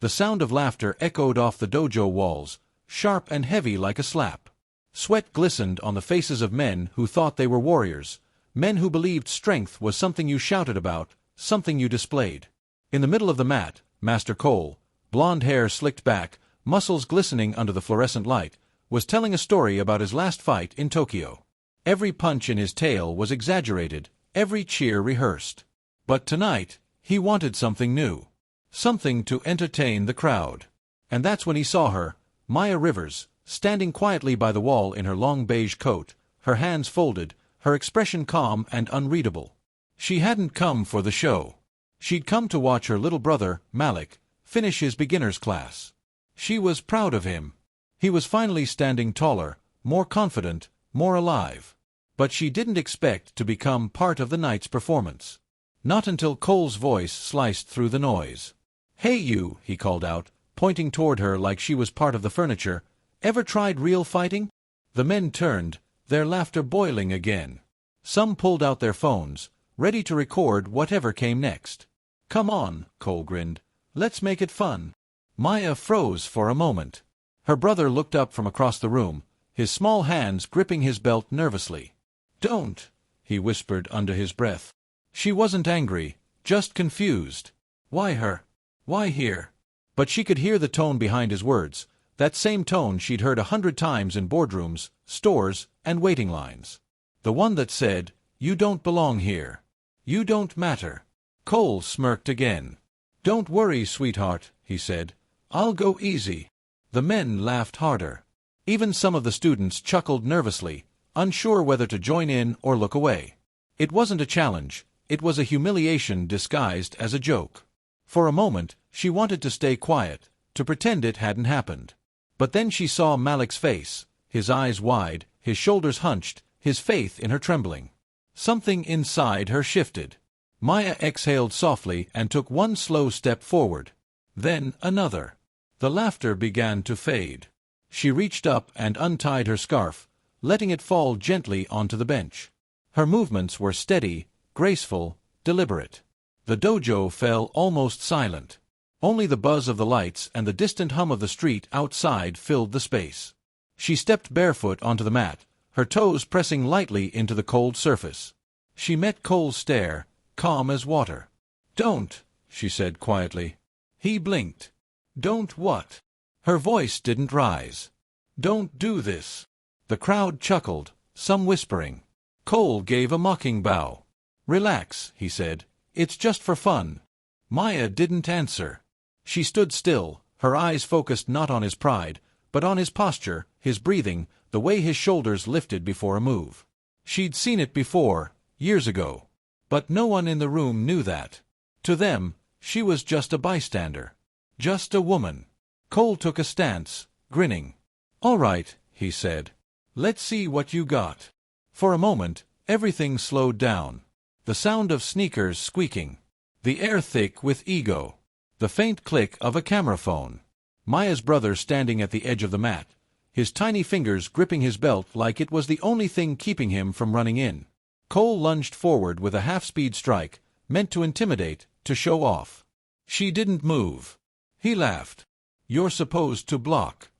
The sound of laughter echoed off the dojo walls, sharp and heavy like a slap. Sweat glistened on the faces of men who thought they were warriors, men who believed strength was something you shouted about, something you displayed. In the middle of the mat, Master Cole, blonde hair slicked back, muscles glistening under the fluorescent light, was telling a story about his last fight in Tokyo. Every punch in his tail was exaggerated, every cheer rehearsed. But tonight, he wanted something new. Something to entertain the crowd. And that's when he saw her, Maya Rivers, standing quietly by the wall in her long beige coat, her hands folded, her expression calm and unreadable. She hadn't come for the show. She'd come to watch her little brother, Malik, finish his beginner's class. She was proud of him. He was finally standing taller, more confident, more alive. But she didn't expect to become part of the night's performance. Not until Cole's voice sliced through the noise. "Hey you," he called out, pointing toward her like she was part of the furniture. "Ever tried real fighting?" The men turned, their laughter boiling again. Some pulled out their phones, ready to record whatever came next. "Come on," Cole grinned. "Let's make it fun." Maya froze for a moment. Her brother looked up from across the room, his small hands gripping his belt nervously. "Don't," he whispered under his breath. She wasn't angry, just confused. Why her? Why here? But she could hear the tone behind his words, that same tone she'd heard 100 times in boardrooms, stores, and waiting lines. The one that said, "You don't belong here. You don't matter." Cole smirked again. "Don't worry, sweetheart," he said. "I'll go easy." The men laughed harder. Even some of the students chuckled nervously, unsure whether to join in or look away. It wasn't a challenge, it was a humiliation disguised as a joke. For a moment, she wanted to stay quiet, to pretend it hadn't happened. But then she saw Malik's face, his eyes wide, his shoulders hunched, his faith in her trembling. Something inside her shifted. Maya exhaled softly and took one slow step forward. Then another. The laughter began to fade. She reached up and untied her scarf, letting it fall gently onto the bench. Her movements were steady, graceful, deliberate. The dojo fell almost silent. Only the buzz of the lights and the distant hum of the street outside filled the space. She stepped barefoot onto the mat, her toes pressing lightly into the cold surface. She met Cole's stare, calm as water. "Don't," she said quietly. He blinked. "Don't what?" Her voice didn't rise. "Don't do this." The crowd chuckled, some whispering. Cole gave a mocking bow. "Relax," he said. "It's just for fun." Maya didn't answer. She stood still, her eyes focused not on his pride, but on his posture, his breathing, the way his shoulders lifted before a move. She'd seen it before, years ago. But no one in the room knew that. To them, she was just a bystander. Just a woman. Cole took a stance, grinning. "All right," he said. "Let's see what you got." For a moment, everything slowed down. The sound of sneakers squeaking. The air thick with ego. The faint click of a camera phone. Maya's brother standing at the edge of the mat, his tiny fingers gripping his belt like it was the only thing keeping him from running in. Cole lunged forward with a half-speed strike, meant to intimidate, to show off. She didn't move. He laughed. "You're supposed to block."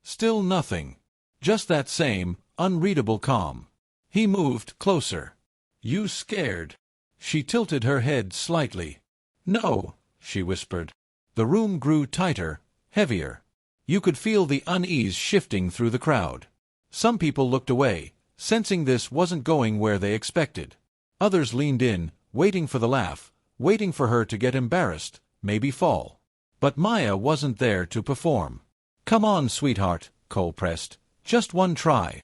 Still nothing. Just that same, unreadable calm. He moved closer. "You scared?" She tilted her head slightly. "No," she whispered. The room grew tighter, heavier. You could feel the unease shifting through the crowd. Some people looked away, sensing this wasn't going where they expected. Others leaned in, waiting for the laugh, waiting for her to get embarrassed, maybe fall. But Maya wasn't there to perform. "Come on, sweetheart," Cole pressed. "Just one try."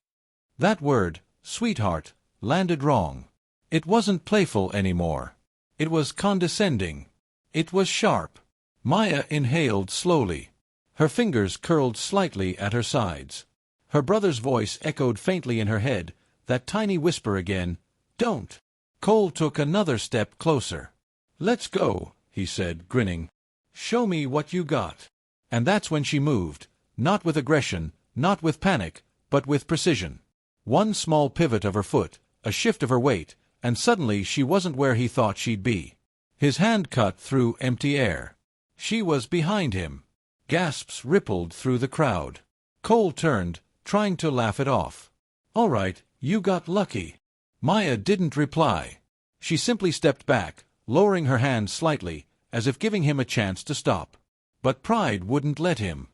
That word, sweetheart, landed wrong. It wasn't playful anymore. It was condescending. It was sharp. Maya inhaled slowly. Her fingers curled slightly at her sides. Her brother's voice echoed faintly in her head, that tiny whisper again, "Don't." Cole took another step closer. "Let's go," he said, grinning. "Show me what you got." And that's when she moved, not with aggression, not with panic, but with precision. One small pivot of her foot, a shift of her weight, and suddenly she wasn't where he thought she'd be. His hand cut through empty air. She was behind him. Gasps rippled through the crowd. Cole turned, trying to laugh it off. "All right, you got lucky." Maya didn't reply. She simply stepped back, lowering her hand slightly, as if giving him a chance to stop. But pride wouldn't let him.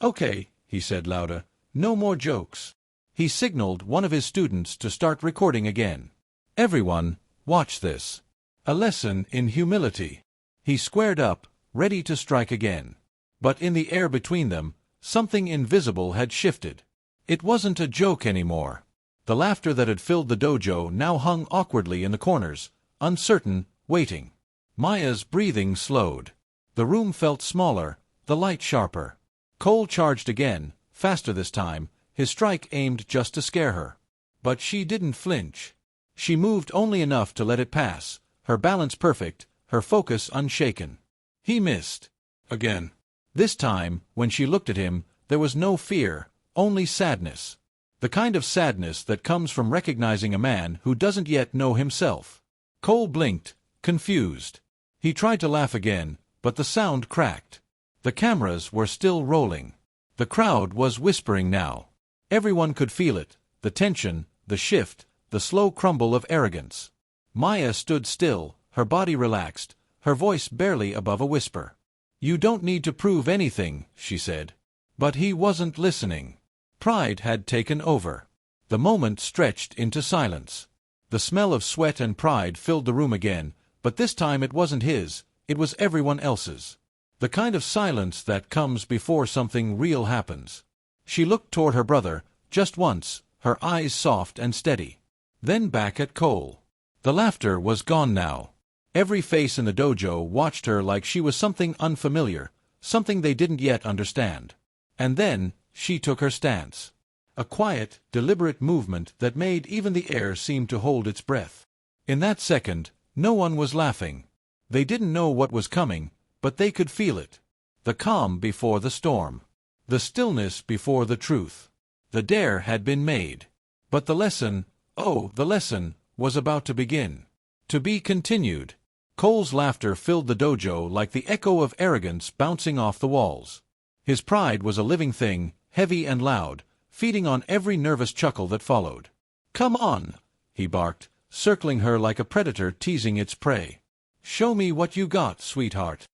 "Okay," he said louder. "No more jokes." He signaled one of his students to start recording again. "Everyone, watch this. A lesson in humility." He squared up, ready to strike again. But in the air between them, something invisible had shifted. It wasn't a joke anymore. The laughter that had filled the dojo now hung awkwardly in the corners, uncertain, waiting. Maya's breathing slowed. The room felt smaller, the light sharper. Cole charged again, faster this time, his strike aimed just to scare her. But she didn't flinch. She moved only enough to let it pass, her balance perfect, her focus unshaken. He missed. Again. This time, when she looked at him, there was no fear, only sadness. The kind of sadness that comes from recognizing a man who doesn't yet know himself. Cole blinked, confused. He tried to laugh again, but the sound cracked. The cameras were still rolling. The crowd was whispering now. Everyone could feel it, the tension, the shift, the slow crumble of arrogance. Maya stood still, her body relaxed, her voice barely above a whisper. "You don't need to prove anything," she said. But he wasn't listening. Pride had taken over. The moment stretched into silence. The smell of sweat and pride filled the room again, but this time it wasn't his, it was everyone else's. The kind of silence that comes before something real happens. She looked toward her brother, just once, her eyes soft and steady. Then back at Cole. The laughter was gone now. Every face in the dojo watched her like she was something unfamiliar, something they didn't yet understand. And then, she took her stance. A quiet, deliberate movement that made even the air seem to hold its breath. In that second, no one was laughing. They didn't know what was coming, but they could feel it. The calm before the storm. The stillness before the truth. The dare had been made. But the lesson, oh, the lesson, was about to begin. To be continued. Cole's laughter filled the dojo like the echo of arrogance bouncing off the walls. His pride was a living thing, heavy and loud, feeding on every nervous chuckle that followed. "Come on," he barked, circling her like a predator teasing its prey. "Show me what you got, sweetheart."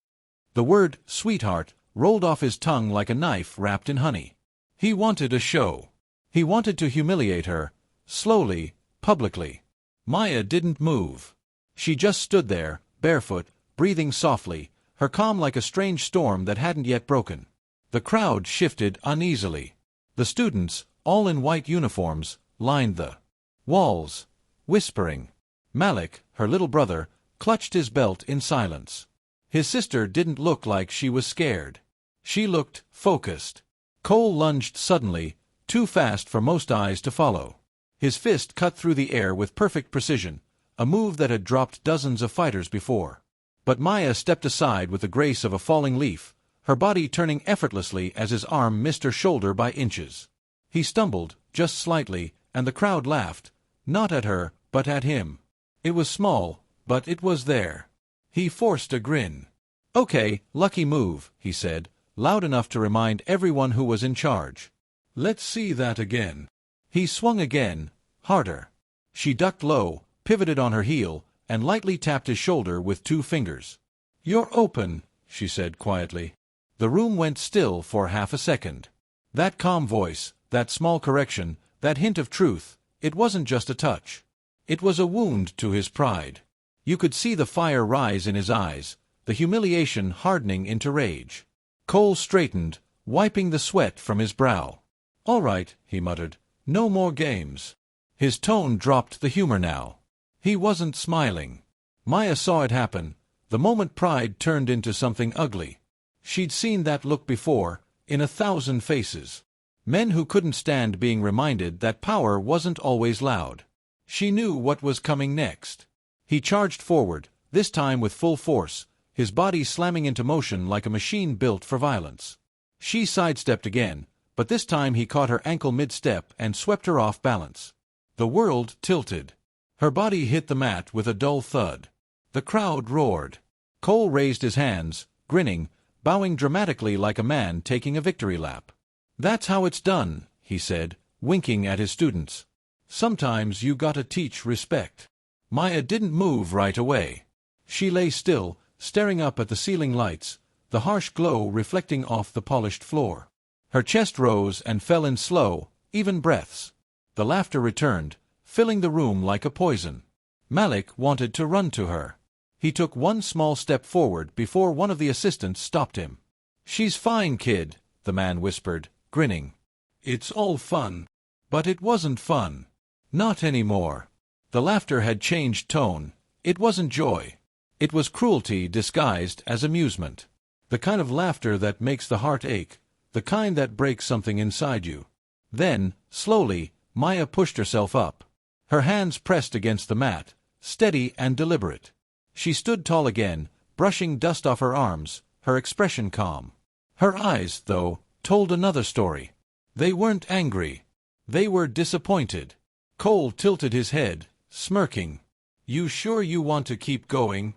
The word, sweetheart, rolled off his tongue like a knife wrapped in honey. He wanted a show. He wanted to humiliate her, slowly, publicly. Maya didn't move. She just stood there, barefoot, breathing softly, her calm like a strange storm that hadn't yet broken. The crowd shifted uneasily. The students, all in white uniforms, lined the walls, whispering. Malik, her little brother, clutched his belt in silence. His sister didn't look like she was scared. She looked focused. Cole lunged suddenly, too fast for most eyes to follow. His fist cut through the air with perfect precision, a move that had dropped dozens of fighters before. But Maya stepped aside with the grace of a falling leaf, her body turning effortlessly as his arm missed her shoulder by inches. He stumbled, just slightly, and the crowd laughed, not at her, but at him. It was small, but it was there. He forced a grin. "Okay, lucky move," he said, loud enough to remind everyone who was in charge. "Let's see that again." He swung again, harder. She ducked low, pivoted on her heel, and lightly tapped his shoulder with 2 fingers. "You're open," she said quietly. The room went still for half a second. That calm voice, that small correction, that hint of truth, it wasn't just a touch. It was a wound to his pride. You could see the fire rise in his eyes, the humiliation hardening into rage. Cole straightened, wiping the sweat from his brow. "All right," he muttered. "No more games." His tone dropped the humor now. He wasn't smiling. Maya saw it happen, the moment pride turned into something ugly. She'd seen that look before, in 1,000 faces. Men who couldn't stand being reminded that power wasn't always loud. She knew what was coming next. He charged forward, this time with full force, his body slamming into motion like a machine built for violence. She sidestepped again, but this time he caught her ankle mid-step and swept her off balance. The world tilted. Her body hit the mat with a dull thud. The crowd roared. Cole raised his hands, grinning, bowing dramatically like a man taking a victory lap. "That's how it's done," he said, winking at his students. "Sometimes you gotta teach respect." Maya didn't move right away. She lay still, staring up at the ceiling lights, the harsh glow reflecting off the polished floor. Her chest rose and fell in slow, even breaths. The laughter returned, filling the room like a poison. Malik wanted to run to her. He took one small step forward before one of the assistants stopped him. "She's fine, kid," the man whispered, grinning. "It's all fun." But it wasn't fun. Not anymore. The laughter had changed tone. It wasn't joy. It was cruelty disguised as amusement. The kind of laughter that makes the heart ache, the kind that breaks something inside you. Then, slowly, Maya pushed herself up. Her hands pressed against the mat, steady and deliberate. She stood tall again, brushing dust off her arms, her expression calm. Her eyes, though, told another story. They weren't angry. They were disappointed. Cole tilted his head, smirking. "You sure you want to keep going?"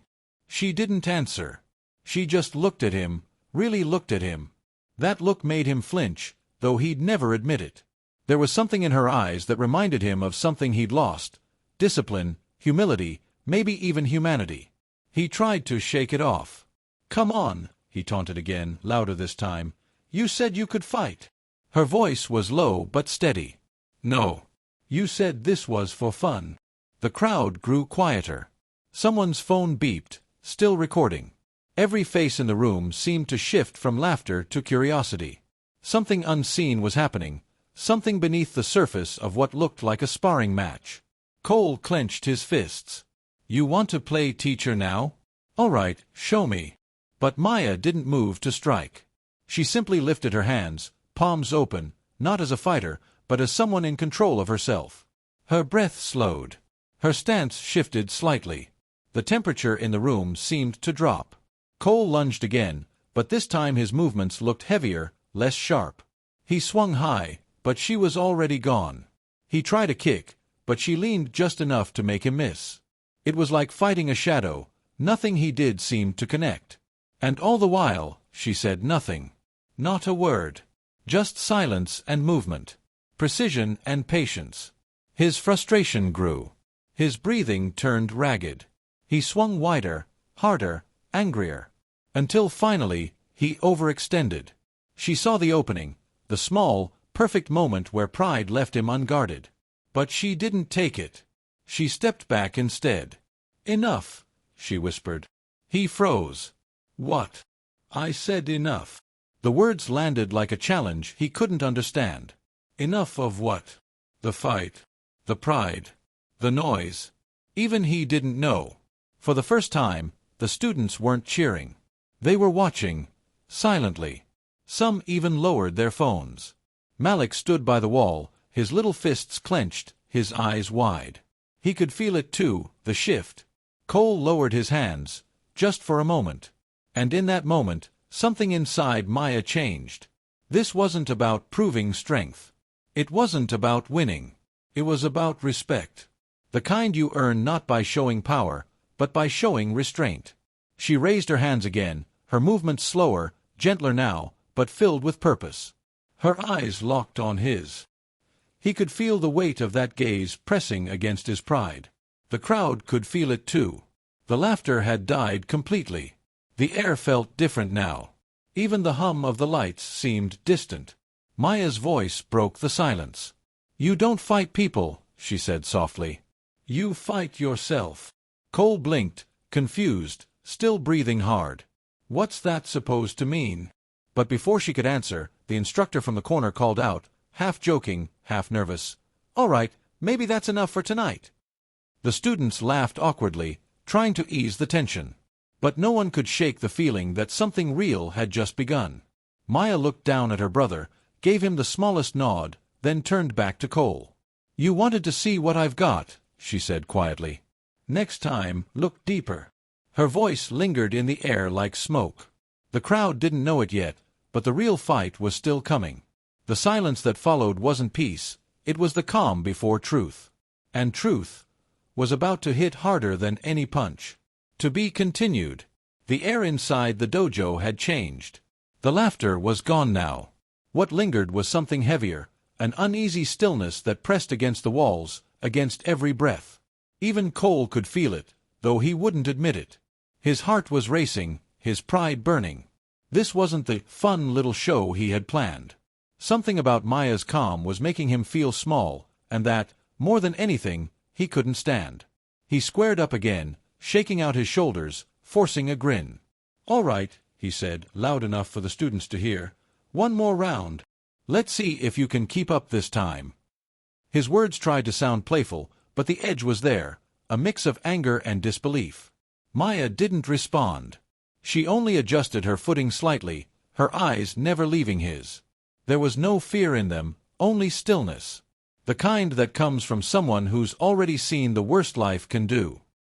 She didn't answer. She just looked at him, really looked at him. That look made him flinch, though he'd never admit it. There was something in her eyes that reminded him of something he'd lost. Discipline, humility, maybe even humanity. He tried to shake it off. "Come on," he taunted again, louder this time. "You said you could fight." Her voice was low but steady. "No. You said this was for fun." The crowd grew quieter. Someone's phone beeped, still recording. Every face in the room seemed to shift from laughter to curiosity. Something unseen was happening, something beneath the surface of what looked like a sparring match. Cole clenched his fists. "You want to play teacher now? All right, show me." But Maya didn't move to strike. She simply lifted her hands, palms open, not as a fighter, but as someone in control of herself. Her breath slowed. Her stance shifted slightly. The temperature in the room seemed to drop. Cole lunged again, but this time his movements looked heavier, less sharp. He swung high, but she was already gone. He tried a kick, but she leaned just enough to make him miss. It was like fighting a shadow. Nothing he did seemed to connect. And all the while, she said nothing. Not a word. Just silence and movement. Precision and patience. His frustration grew. His breathing turned ragged. He swung wider, harder, angrier. Until finally, he overextended. She saw the opening, the small, perfect moment where pride left him unguarded. But she didn't take it. She stepped back instead. "Enough," she whispered. He froze. "What?" "I said enough." The words landed like a challenge he couldn't understand. Enough of what? The fight. The pride. The noise. Even he didn't know. For the first time, the students weren't cheering. They were watching, silently. Some even lowered their phones. Malik stood by the wall, his little fists clenched, his eyes wide. He could feel it too, the shift. Cole lowered his hands, just for a moment. And in that moment, something inside Maya changed. This wasn't about proving strength. It wasn't about winning. It was about respect. The kind you earn not by showing power, but by showing restraint. She raised her hands again, her movements slower, gentler now, but filled with purpose. Her eyes locked on his. He could feel the weight of that gaze pressing against his pride. The crowd could feel it too. The laughter had died completely. The air felt different now. Even the hum of the lights seemed distant. Maya's voice broke the silence. "You don't fight people," she said softly. "You fight yourself." Cole blinked, confused, still breathing hard. "What's that supposed to mean?" But before she could answer, the instructor from the corner called out, half joking, half nervous, "All right, maybe that's enough for tonight." The students laughed awkwardly, trying to ease the tension. But no one could shake the feeling that something real had just begun. Maya looked down at her brother, gave him the smallest nod, then turned back to Cole. "You wanted to see what I've got," she said quietly. "Next time, look deeper." Her voice lingered in the air like smoke. The crowd didn't know it yet, but the real fight was still coming. The silence that followed wasn't peace, it was the calm before truth. And truth was about to hit harder than any punch. To be continued. The air inside the dojo had changed. The laughter was gone now. What lingered was something heavier, an uneasy stillness that pressed against the walls, against every breath. Even Cole could feel it, though he wouldn't admit it. His heart was racing, his pride burning. This wasn't the fun little show he had planned. Something about Maya's calm was making him feel small, and that, more than anything, he couldn't stand. He squared up again, shaking out his shoulders, forcing a grin. "All right," he said, loud enough for the students to hear. "One more round. Let's see if you can keep up this time." His words tried to sound playful, but the edge was there, a mix of anger and disbelief. Maya didn't respond. She only adjusted her footing slightly, her eyes never leaving his. There was no fear in them, only stillness. The kind that comes from someone who's already seen the worst life can do.